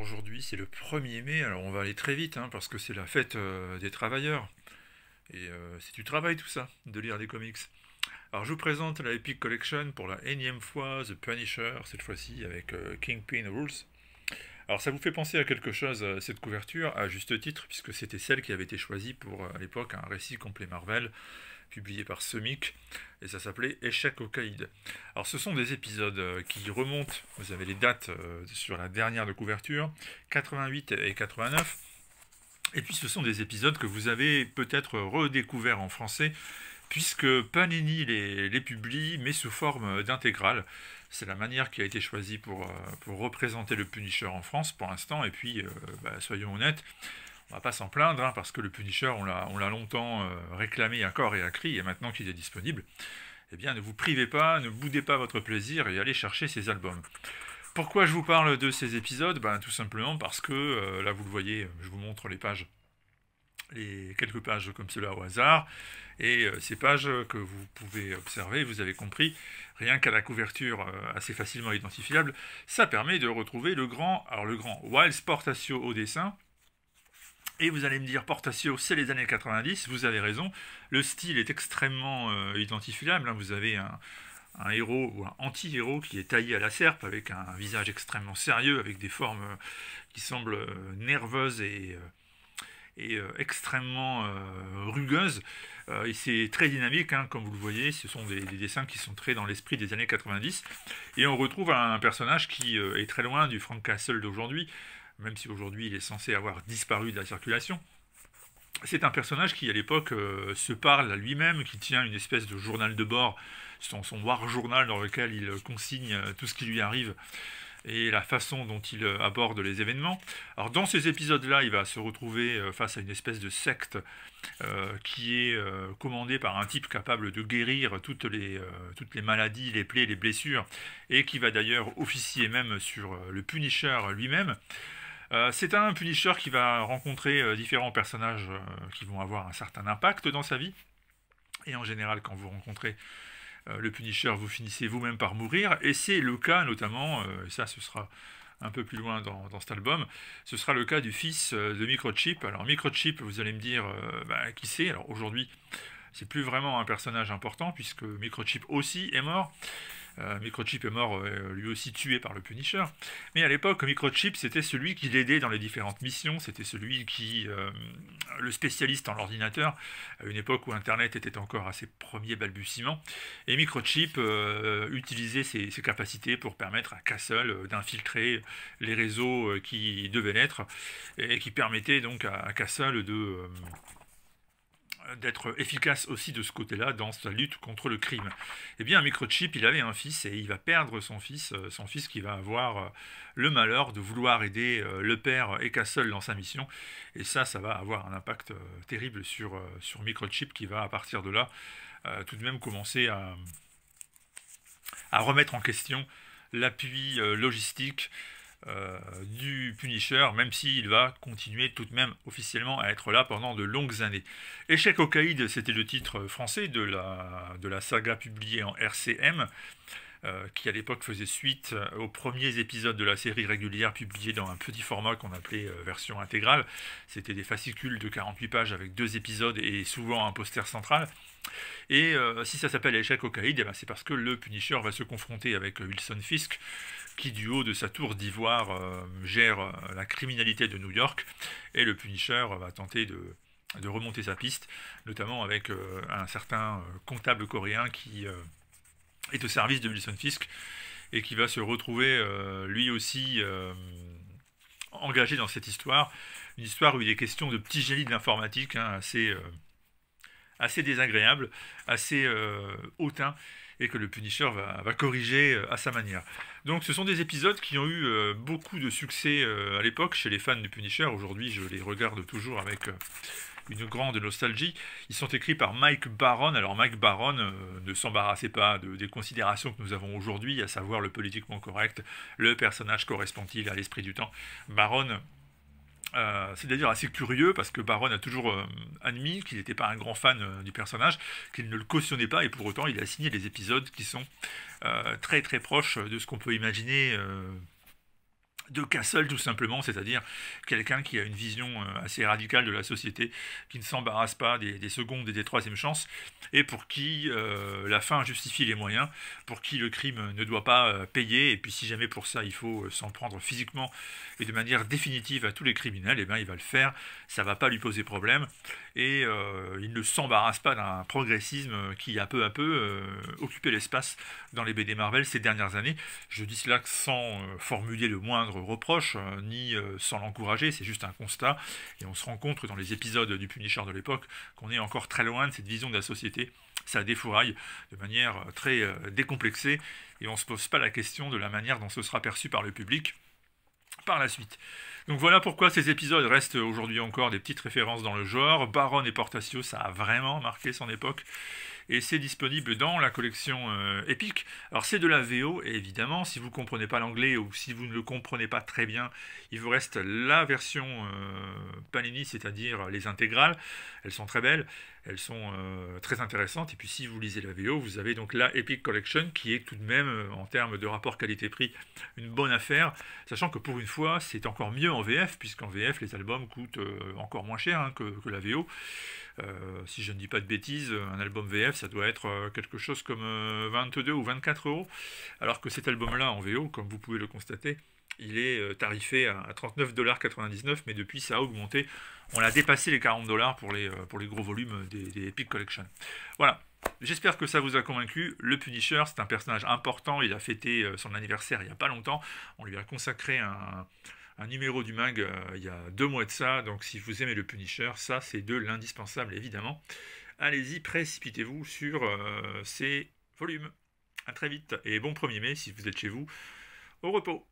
aujourd'hui c'est le 1er mai, alors on va aller très vite hein, parce que c'est la fête des travailleurs. Et c'est du travail tout ça, de lire des comics. Alors je vous présente la Epic Collection pour la énième fois, The Punisher, cette fois-ci avec Kingpin Rules. Alors ça vous fait penser à quelque chose, cette couverture, à juste titre, puisque c'était celle qui avait été choisie pour, à l'époque, un récit complet Marvel, publié par Semic, et ça s'appelait Échec au Caïd. Alors ce sont des épisodes qui remontent, vous avez les dates sur la dernière de couverture, 88 et 89, et puis ce sont des épisodes que vous avez peut-être redécouverts en français, puisque Panini les publie, mais sous forme d'intégrale. C'est la manière qui a été choisie pour représenter le Punisher en France pour l'instant, et puis soyons honnêtes, on va pas s'en plaindre, hein, parce que le Punisher, on l'a longtemps réclamé à corps et à cri, et maintenant qu'il est disponible, eh bien ne vous privez pas, ne boudez pas votre plaisir et allez chercher ces albums. Pourquoi je vous parle de ces épisodes? Tout simplement parce que, là vous le voyez, je vous montre les pages, les quelques pages comme cela au hasard, et ces pages que vous pouvez observer, vous avez compris, rien qu'à la couverture assez facilement identifiable, ça permet de retrouver le grand Wiles Portacio au dessin. Et vous allez me dire, Portacio, c'est les années 90, vous avez raison, le style est extrêmement identifiable, hein. Vous avez un héros ou un anti-héros qui est taillé à la serpe, avec un visage extrêmement sérieux, avec des formes qui semblent nerveuses et extrêmement rugueuses. Et c'est très dynamique, hein, comme vous le voyez, ce sont des dessins qui sont très dans l'esprit des années 90. Et on retrouve un personnage qui est très loin du Frank Castle d'aujourd'hui, même si aujourd'hui il est censé avoir disparu de la circulation. C'est un personnage qui, à l'époque, se parle à lui-même, qui tient une espèce de journal de bord, son war journal dans lequel il consigne tout ce qui lui arrive et la façon dont il aborde les événements. Alors dans ces épisodes-là, il va se retrouver face à une espèce de secte qui est commandée par un type capable de guérir toutes les maladies, les plaies, les blessures, et qui va d'ailleurs officier même sur le Punisher lui-même. C'est un Punisher qui va rencontrer différents personnages qui vont avoir un certain impact dans sa vie. Et en général, quand vous rencontrez le Punisher, vous finissez vous-même par mourir. Et c'est le cas notamment, et ça ce sera un peu plus loin dans cet album, ce sera le cas du fils de Microchip. Alors Microchip, vous allez me dire qui c'est. Alors aujourd'hui, c'est plus vraiment un personnage important, puisque Microchip aussi est mort. Microchip est mort lui aussi tué par le Punisher. Mais à l'époque, Microchip, c'était celui qui l'aidait dans les différentes missions, c'était celui qui, le spécialiste en ordinateur, à une époque où Internet était encore à ses premiers balbutiements. Et Microchip utilisait ses capacités pour permettre à Castle d'infiltrer les réseaux qui devaient l'être, et qui permettaient donc à Castle d'être efficace aussi de ce côté-là dans sa lutte contre le crime. Eh bien, Microchip, il avait un fils et il va perdre son fils qui va avoir le malheur de vouloir aider le père et Castle dans sa mission. Et ça va avoir un impact terrible sur Microchip qui va, à partir de là, tout de même commencer à remettre en question l'appui logistique du Punisher, même s'il va continuer tout de même officiellement à être là pendant de longues années. Échec au Caïd, c'était le titre français de la saga publiée en RCM, qui à l'époque faisait suite aux premiers épisodes de la série régulière publiée dans un petit format qu'on appelait version intégrale. C'était des fascicules de 48 pages avec 2 épisodes et souvent un poster central. Et si ça s'appelle Échec au Caïd, c'est parce que le Punisher va se confronter avec Wilson Fisk, qui du haut de sa tour d'ivoire gère la criminalité de New York, et le Punisher va tenter de remonter sa piste, notamment avec un certain comptable coréen qui est au service de Wilson Fisk, et qui va se retrouver lui aussi engagé dans cette histoire, une histoire où il est question de petits génies de l'informatique, hein, assez désagréable, assez hautain, et que le Punisher va corriger à sa manière. Donc ce sont des épisodes qui ont eu beaucoup de succès à l'époque chez les fans du Punisher. Aujourd'hui, je les regarde toujours avec une grande nostalgie. Ils sont écrits par Mike Baron. Alors Mike Baron ne s'embarrassait pas des considérations que nous avons aujourd'hui, à savoir le politiquement correct, le personnage correspond-il à l'esprit du temps. Baron, c'est d'ailleurs assez curieux parce que Baron a toujours admis qu'il n'était pas un grand fan du personnage, qu'il ne le cautionnait pas, et pour autant il a signé des épisodes qui sont très très proches de ce qu'on peut imaginer de Castle tout simplement, c'est-à-dire quelqu'un qui a une vision assez radicale de la société, qui ne s'embarrasse pas des secondes et des troisièmes chances, et pour qui la fin justifie les moyens, pour qui le crime ne doit pas payer, et puis si jamais pour ça il faut s'en prendre physiquement et de manière définitive à tous les criminels, et bien il va le faire, ça va pas lui poser problème, et il ne s'embarrasse pas d'un progressisme qui a peu à peu occupé l'espace dans les BD Marvel ces dernières années. Je dis cela sans formuler le moindre reproche, ni sans l'encourager, c'est juste un constat, et on se rend compte dans les épisodes du Punisher de l'époque qu'on est encore très loin de cette vision de la société. Ça défouraille de manière très décomplexée, et on ne se pose pas la question de la manière dont ce sera perçu par le public par la suite. Donc voilà pourquoi ces épisodes restent aujourd'hui encore des petites références dans le genre. Baron et Portasio, ça a vraiment marqué son époque. Et c'est disponible dans la collection Epic. Alors c'est de la VO, et évidemment, si vous ne comprenez pas l'anglais ou si vous ne le comprenez pas très bien, il vous reste la version Panini, c'est-à-dire les intégrales. Elles sont très belles, elles sont très intéressantes. Et puis si vous lisez la VO, vous avez donc la Epic Collection, qui est tout de même, en termes de rapport qualité-prix, une bonne affaire. Sachant que pour une fois, c'est encore mieux en VF, puisqu'en VF, les albums coûtent encore moins cher que la VO. Si je ne dis pas de bêtises, un album VF, ça doit être quelque chose comme 22 ou 24 euros, alors que cet album-là en VO, comme vous pouvez le constater, il est tarifé à 39,99 $, mais depuis ça a augmenté. On a dépassé les 40 $ pour les gros volumes des Epic Collection. Voilà. J'espère que ça vous a convaincu. Le Punisher, c'est un personnage important. Il a fêté son anniversaire il n'y a pas longtemps. On lui a consacré un numéro du mag il y a 2 mois de ça. Donc si vous aimez le Punisher, ça c'est de l'indispensable évidemment. Allez-y, précipitez-vous sur ces volumes. A très vite et bon 1er mai si vous êtes chez vous. Au repos.